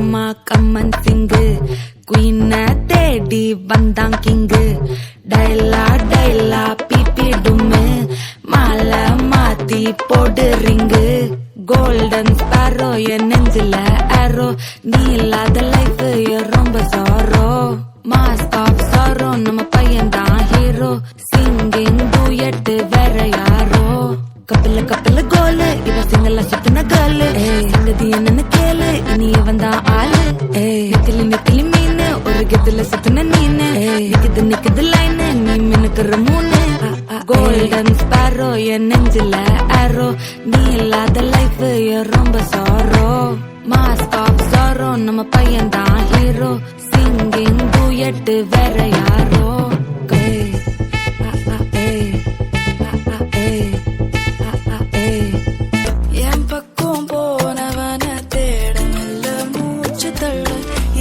மாமா கம்மன் சிங்கு குயின தேடி வந்தான் கிங்கு டைலா டைலா பிபி டும்மு மாலை மாத்தி போடு ரிங்கு கோல்டன் ஸ்பாரோ என் நெஞ்சில ஆரோ நீ இல்லாத லைஃப் ரொம்ப சாரோ மாஸ்க் ஆஃப் சாரோ நம்ம பையன் தான் ஹீரோ சிங்கிங் டூயட் வேற யாரோ கப்பல கப்பல கோலு இவ சிங்கல்ல சுத்தின கேர்ளு சங்கதி என்னன்னு கேளு இனி இவன் தான் ஆளு நெத்திலி நெத்திலி மீனு ஒரு கெத்துல சுத்தின நீனு நிக்குது நிக்குது லைனு நீ மினுக்குற மூணு கோல்டன் ஸ்பாரோ என் நெஞ்சில ஆரோ நீ இல்லாத லைஃப் ரொம்ப சாரோ மாஸ்க் ஆஃப் சாரோ நம்ம பையன் தான் ஹீரோ சிங்கிங் டூயட் வேற யாரோ என் பக்கம் போனவன தேடமில்ல மூச்சு தள்ள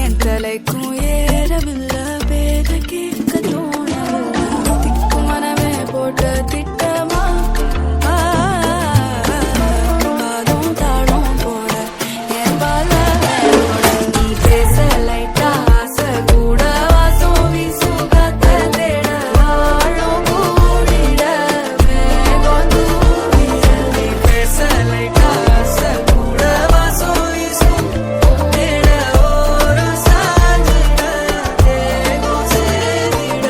என் தலைக்கும் ஏறவில்ல பேர கேட்க தோணவில்ல திக்கு மனமே போட்ட திட்டமா பாலும் தாளும் போட என் பால நீ பேச லைட்டா ஆசை கூட வாசம் வீசும் காத்த தேட வாழும் கூடிட மேகம் தூவிட நீ பேச லைட்டா ஆசை கூட வாசம் வீசும் தேட ஒரு சாஞ்சிட தேகம் சேரிட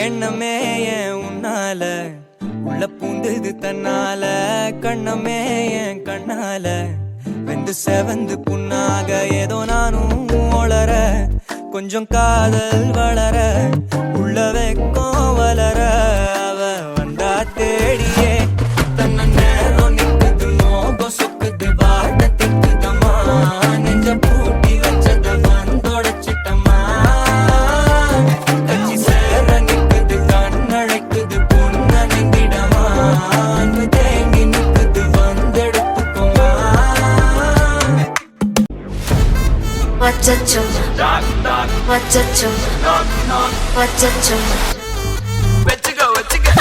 எண்ணமே என் உன்னால உள்ள பூந்தது தன்னால கண்ணமே என் கண்ணால வெந்து செவந்து புண்ணாக ஏதோ நானும் ஒளர கொஞ்சம் காதல் வளர உள்ள வெக்கம் வளர அவ வந்தா தேடியே தன்ன நேரம் நிக்குது மோகம் சொக்குது வாட திக்குதம்மா நெஞ்ச பூட்டி வச்சத வந்தொடச்சிட்டம்மா கட்சி சேர நிக்குது கண்ணழைக்குது பொன்னணிந்திடமா அன்பு தேங்கி நிக்குது வந்தெடுத்துக்குமா வச்சச்சோ வச்சச்சோ வச்சச்சோ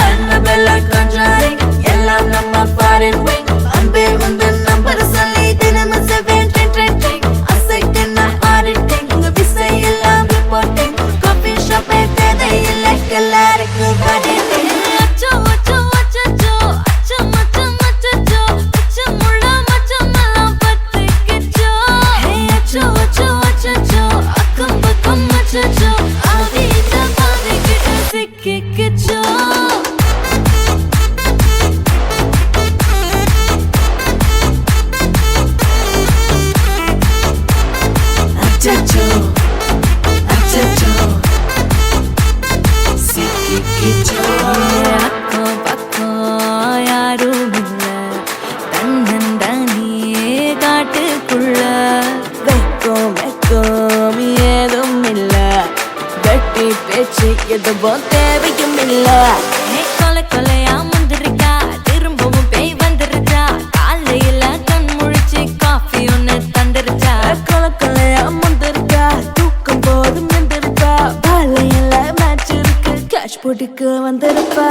Annabella conjuring எல்லாம் நம்ம ஃபாரின் விங் அன்பே வந்து நம்பர் சொல்லி தினமும் 7 அசைக்கின ஆடிட்டிங் உங்க விசை எல்லாம் ரிப்போர்ட்டிங் காஃபி ஷாப்பே தேவையில்லை எல்லாருக்கும் படிட்டிங் அச்சோ அச்சோ அச்சச்சோ அச்சோ மச்சோ மச்சச்சோ அச்சோ முள்ள மச்சோ எல்லாம் பத்திக்கிச்சோ ஹே அச்சோ அச்சோ அச்சச்சோ அக்கம் பக்கம் அச்சச்சோ ஆதிட்ட பாதிக்கிட்ட சிக்கிக்கிச்சோ அச்சச்சோ அச்சச்சோ சிக்கிக்கிச்சோ அக்கம் பக்கம் யாரும் இல்ல தன்னந்தனியே காட்டுக்குள்ள வெக்கம் வெக்கம் ஏதும் இல்ல வெட்டி பேச்சு எதுவும் தேவையும் இல்ல கொலை கொலையா முந்திருக்கா திரும்பவும் பேய் வந்துருச்சா காலையில கண் முழிச்சு காஃபி ஒன்னு தந்துருச்சா கொலை கொலையா முந்திருக்கா தூக்கம் போதும் நின்றுருக்கா காலையில மேட்ச் இருக்கு கேஷ் போட்டுக்கு வந்திருப்பா